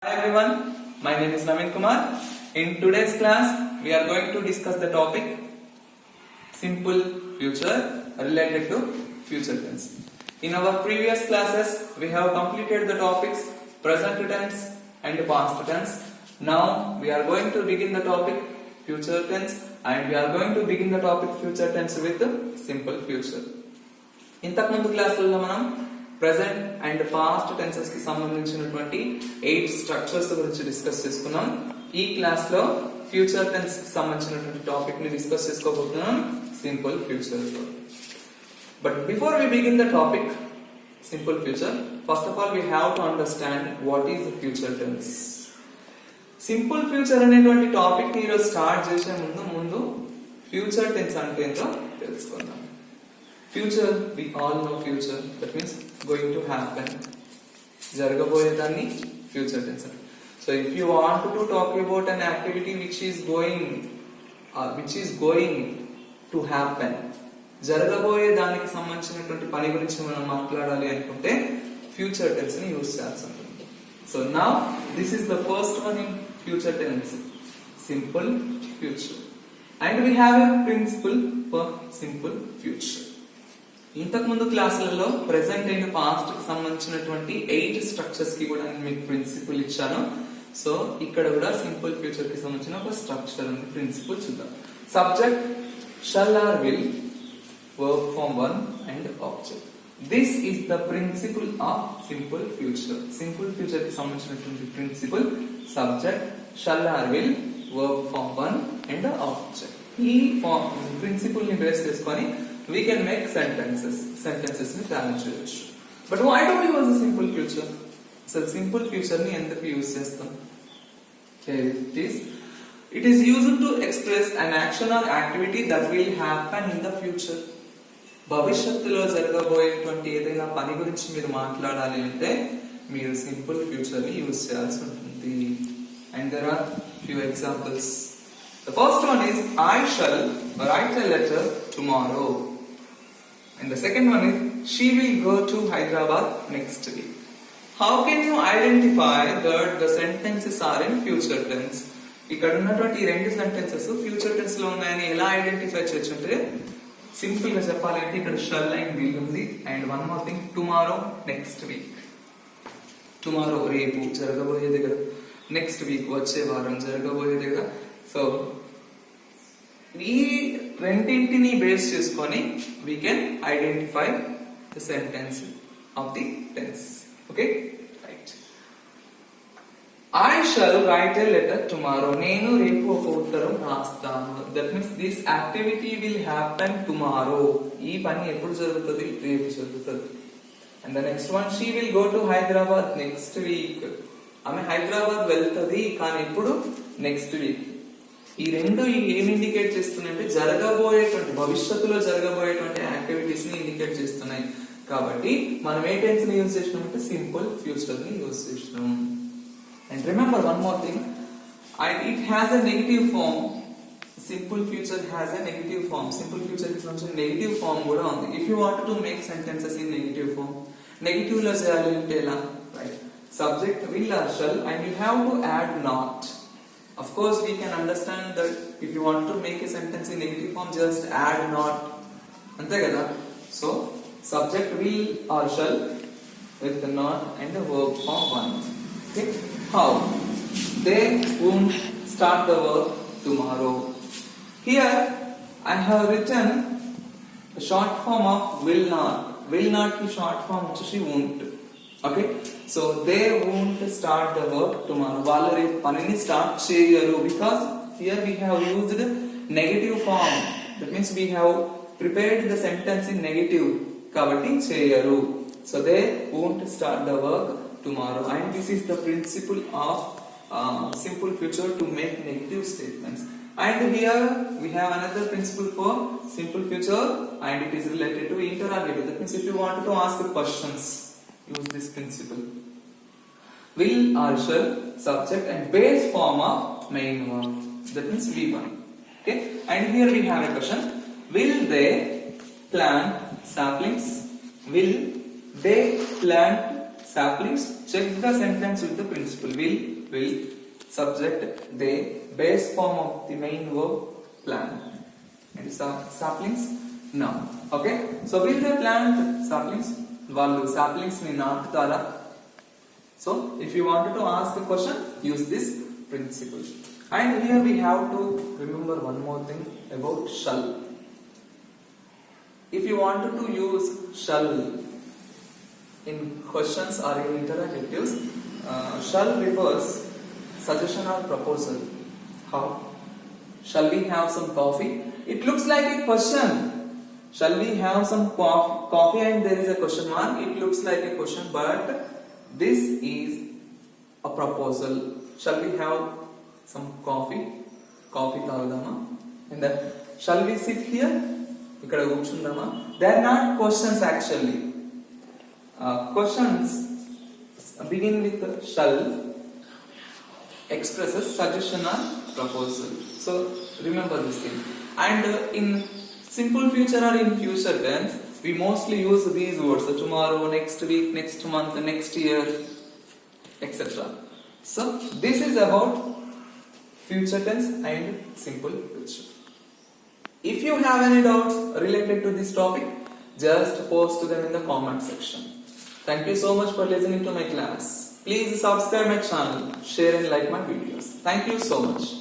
Hi everyone, my name is Naveen Kumar. In today's class, we are going to discuss the topic simple future related to future tense. In our previous classes, we have completed the topics present tense and past tense. Now we are going to begin the topic future tense and we are going to begin the topic future tense with simple future. ఇంతకు ముందు క్లాసుల్లో మనం present and past tenses కి సంబంధించినటువంటి 8 structures గురించి discuss చేసుకున్నాం. ఈ class లో ఫ్యూచర్ టెన్స్ కి సంబంధించినటువంటి టాపిక్ ని డిస్కస్ చేసుకోబోతున్నాం, simple future. But before we begin the topic simple future, first of all we have to understand what is the future tense. Simple future అనేటువంటి topic ని ఈరోజు స్టార్ట్ చేసే ముందు ఫ్యూచర్ టెన్స్ అంటే ఏంటో తెలుసుకుందాం. Future, we all know future, that means going to happen. జరగబోయేదాన్ని future tense. So if you want to talk about an activity which is going to happen, జరగబోయే దానికి సంబంధించినటువంటి పని గురించి మనం మాట్లాడాలి అనుకుంటే ఫ్యూచర్ టెన్స్ ని యూజ్ చేయాల్సి ఉంటుంది. So now this is the first one in future tense, simple future, and we have a principle for simple future. ఇంతకు ముందు క్లాసులలో ప్రెసెంట్ అండ్ పాస్ట్ కి సంబంధించినటువంటి 8 స్ట్రక్చర్స్ కి కూడా నేను మీకు ప్రిన్సిపల్ ఇచ్చాను. సో ఇక్కడ కూడా సింపుల్ ఫ్యూచర్ కి సంబంధించిన ఒక స్ట్రక్చర్ ఉంది, ప్రిన్సిపల్ చూద్దాం. Subject shall or will, verb form 1 and object. This is the principle of simple future. Simple future కి సంబంధించినటువంటి principle subject shall or will, verb form 1 and object. ఈ ప్రిన్సిపల్ ని base చేసుకొని we can make sentences ni tayar cheyochu. But why do we use a simple future? So simple future ni enduku use chestam? Here it is used to express an action or activity that will happen in the future. భవిష్యత్తులో జరగబోయేటువంటి ఏదైనా పని గురించి మీరు మాట్లాడాలి అంటే మీరు simple future ని యూజ్ చేయాల్సి ఉంటుంది. And there are few examples. The first one is I shall write a letter tomorrow. And the second one is she will go to Hyderabad next week. How can you identify that the sentences are in future tense? ఇక్కడ ఉన్నటువంటి ఈ రెండు sentences future tense లో ఉన్నాయని ఎలా identify చేయొచ్చు అంటే simple గా చెప్పాలంటే ఇక్కడ షల్ అండ్ విల్ ఉంది. And one more thing, tomorrow, next week. Tomorrow రేపు జరగబోయేది కదా, నెక్స్ట్ వీక్ వచ్చే వారం జరగబోయేది కదా. సో ఈ రెండింటిని బేస్ చేసుకొని we can identify the sentence of the tense. Okay, right. I shall write a letter tomorrow. నేను రేపు ఒక ఉత్తరం రాస్తాను. That means this activity will happen tomorrow. ఈ పని ఎప్పుడు జరుగుతుంది? రేపు జరుగుతుంది. And the next one, she will go to Hyderabad next week. ఆమె హైదరాబాద్ వెళ్తుంది, కానీ ఇప్పుడు నెక్స్ట్ వీక్. ఈ రెండు ఏమి ఇండికేట్ చేస్తున్నాయంటే జరగబోయేటువంటి భవిష్యత్తులో జరగబోయేటువంటి యాక్టివిటీస్ ని ఇండికేట్ చేస్తున్నాయి. కాబట్టి మనం ఏ టెన్స్ ని యూజ్ చేసినామంటే సింపుల్ ఫ్యూచర్ ని యూజ్ చేసినాం. And remember one more thing, it has a negative form. Simple future has a negative form. Simple future కి సంబంధించిన నెగటివ్ ఫార్మ్ కూడా ఉంది. If you want to make sentences in negative form, negative లో చేయాలి అంటే ఎలా? Right, subject will or shall and you have to add not. Of course, we can understand that if you want to make a sentence in negative form, just add not. Ante kada. So, subject will or shall with the not and the verb form 1. Okay. How? They won't start the work tomorrow. Here, I have written the short form of will not. Will not ki short form she won't. Okay, so they won't start the work tomorrow. వాళ్ళు రేపు పనిని start చేయరు, because here we have used negative form. That means we have prepared the sentence in negative. కాబట్టి చేయరు. So they won't start the work tomorrow. And this is the principle of simple future to make negative statements. And here we have another principle for simple future, and it is related to interrogative. That means if you want to ask questions, use this principle. Will or shall, subject and base form of main verb. That means V1. Okay, and here we have a question. Will they plant saplings? Will they plant saplings. Check the sentence with the principle. Will, subject, they, base form of the main verb, plant. And saplings, now. Okay? So will they plant saplings? Vallu saplings ni naatutara. So if you wanted to ask a question, use this principle. And here we have to remember one more thing about shall. If you wanted to use shall in questions or in interrogatives, shall refers suggestion or proposal. How? Shall we have some coffee? It looks like a question. Shall we have some coffee and there is a question mark? It looks like a question, but this is a proposal. Shall we have some coffee? Coffee tagudama. And then, shall we sit here? Ikkada కూర్చుందామా? They are not questions actually. Questions begin with shall, expresses suggestion or proposal. So remember this thing. And in simple future or in future tense, we mostly use these words. So tomorrow, next week, next month, next year, etc. So this is about future tense and simple future. If you have any doubts related to this topic, just post them in the comment section. Thank you so much for listening to my class. Please subscribe my channel, share and like my videos. Thank you so much.